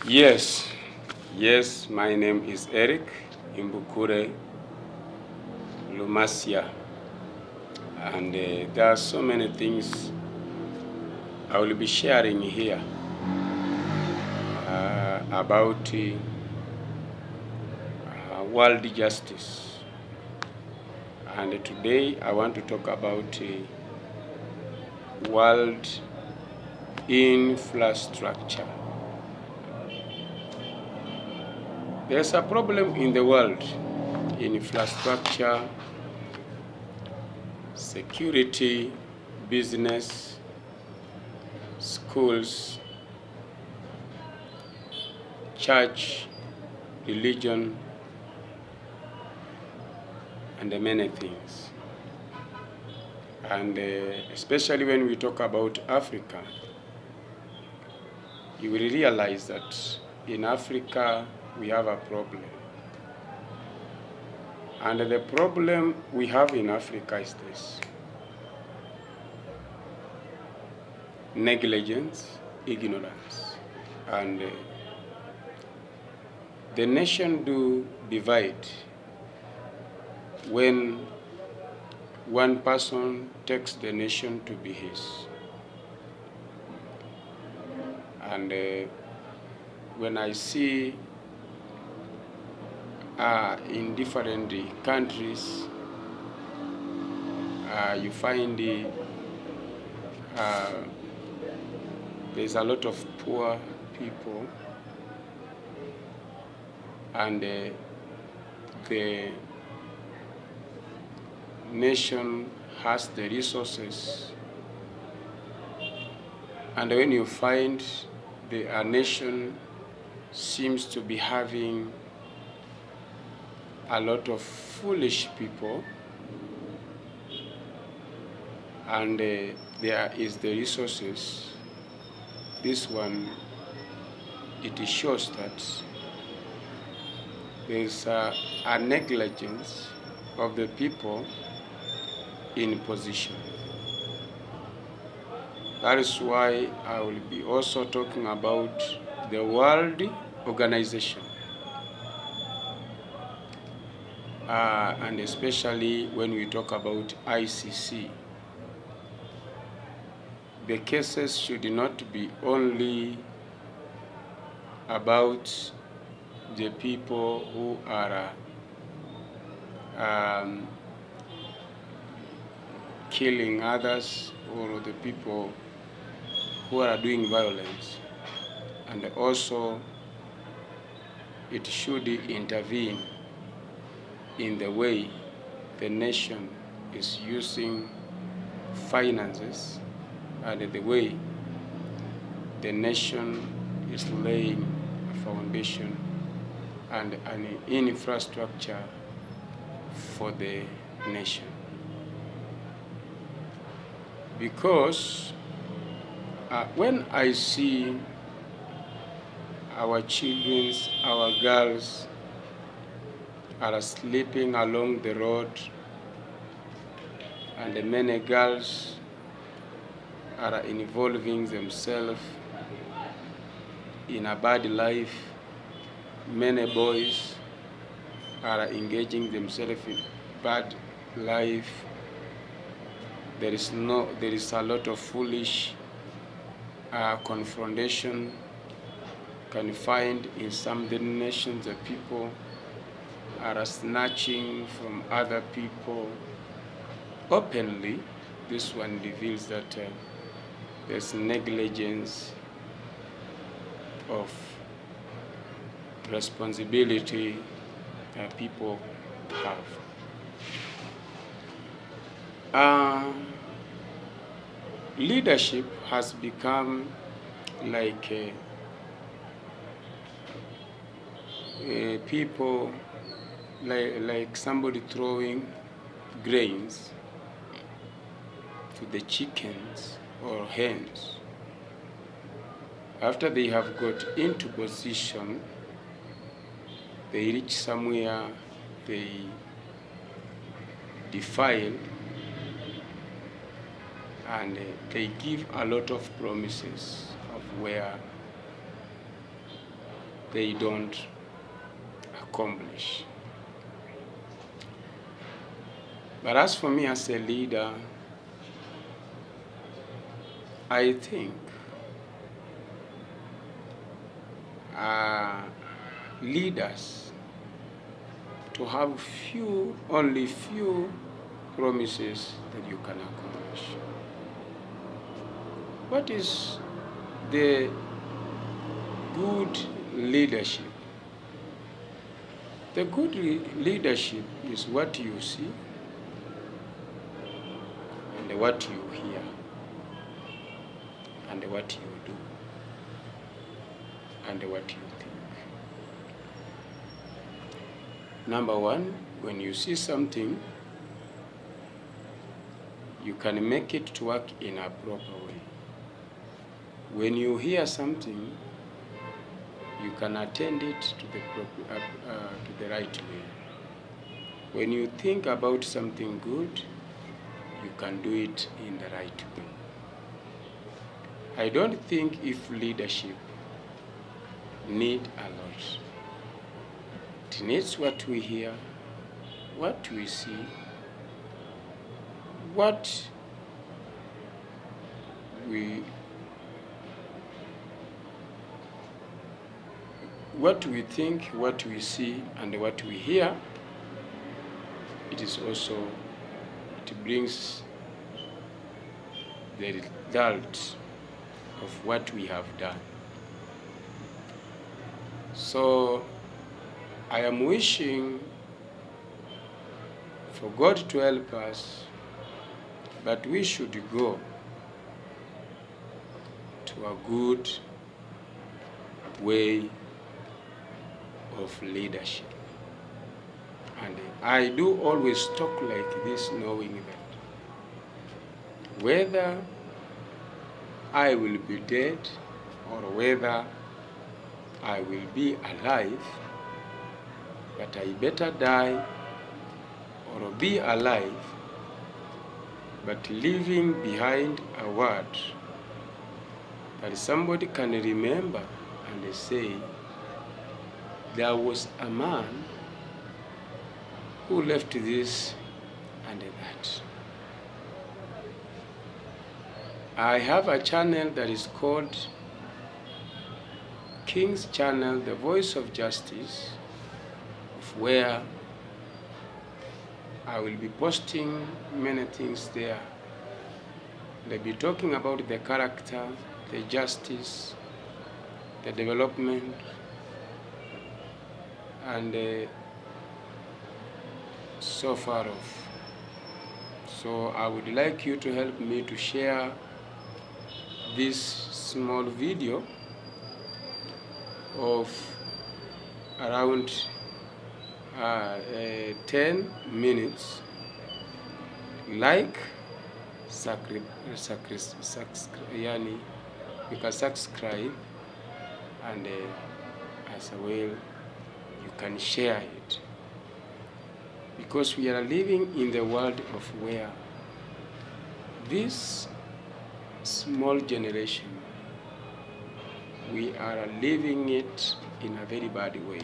Yes, yes, my name is Eric Imbukure Lumasia, and there are so many things I will be sharing here about world justice. And today I want to talk about world infrastructure. There's a problem in the world: infrastructure, security, business, schools, church, religion, and many things. And especially when we talk about Africa, you will realize that in Africa we have a problem. And the problem we have in Africa is this: negligence, ignorance. And the nation do divide when one person takes the nation to be his. And when I see in different countries, you find there's a lot of poor people, and the nation has the resources. And when you find the nation seems to be having a lot of foolish people, and there is the resources, this one, it shows that there is a negligence of the people in position. That is why I will be also talking about the World Organization, and especially when we talk about ICC. The cases should not be only about the people who are killing others, or the people who are doing violence, and also it should intervene in the way the nation is using finances, and the way the nation is laying a foundation and an infrastructure for the nation. Because when I see our children, our girls are sleeping along the road, and many girls are involving themselves in a bad life, many boys are engaging themselves in bad life, there is a lot of foolish confrontation. Can find in some nations the people are snatching from other people openly. This one reveals that there's negligence of responsibility that people have. Leadership has become like people, like somebody throwing grains to the chickens or hens. After they have got into position, they reach somewhere, they defile, and they give a lot of promises of where they don't accomplish. But as for me as a leader, I think leaders to have only few promises that you can accomplish. What is the good leadership? The good leadership is what you see and what you hear and what you do and what you think. Number one, when you see something, you can make it to work in a proper way. When you hear something, you can attend it to the right way. When you think about something good, you can do it in the right way. I don't think if leadership need a lot. It needs what we hear, what we see, what we think, what we see, and what we hear. It brings the result of what we have done. So I am wishing for God to help us, but we should go to a good way of leadership. And I do always talk like this, knowing that whether I will be dead or whether I will be alive, but I better die or be alive, but leaving behind a word that somebody can remember and say, there was a man who left this and that. I have a channel that is called King's Channel, The Voice of Justice, where I will be posting many things there. I'll be talking about the character, the justice, the development, and so far off. So I would like you to help me to share this small video of around 10 minutes. Like, you can subscribe, and as well you can share it, because we are living in the world of where this small generation, we are living it in a very bad way,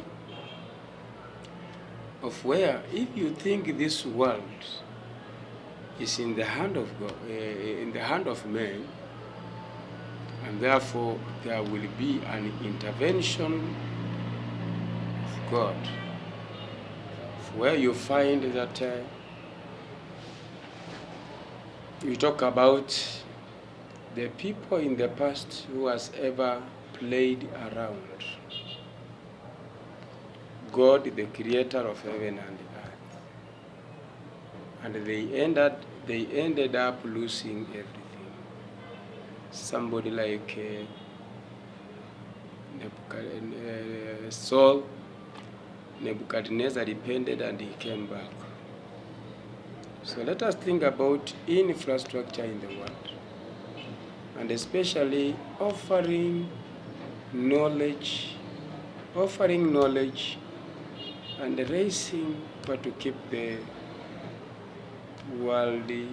of where if you think this world is in the hand of God, in the hand of man, and therefore there will be an intervention of God, where you find that we talk about the people in the past who has ever played around God, the creator of heaven and earth, and they ended up losing everything. Somebody like Saul, Nebuchadnezzar repented and he came back. So let us think about infrastructure in the world, and especially offering knowledge and raising but to keep the worldly